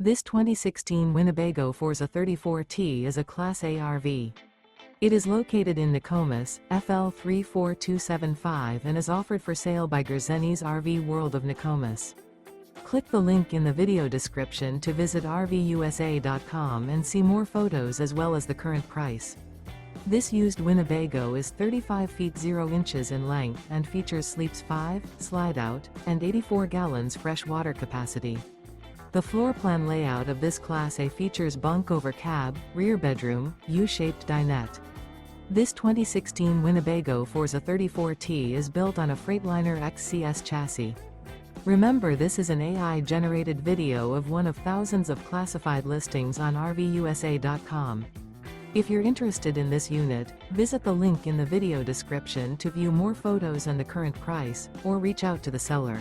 This 2016 Winnebago Forza 34T is a Class A RV. It is located in Nokomis, FL 34275 and is offered for sale by Gerzeny's RV World of Nokomis. Click the link in the video description to visit RVUSA.com and see more photos as well as the current price. This used Winnebago is 35 feet 0 inches in length and features sleeps 5, Slideout, and 84 gallons fresh water capacity. The floor plan layout of this Class A features bunk over cab, rear bedroom, U-shaped dinette. This 2016 Winnebago Forza 34T is built on a Freightliner XCS chassis. Remember, this is an AI-generated video of one of thousands of classified listings on RVUSA.com. If you're interested in this unit, visit the link in the video description to view more photos and the current price, or reach out to the seller.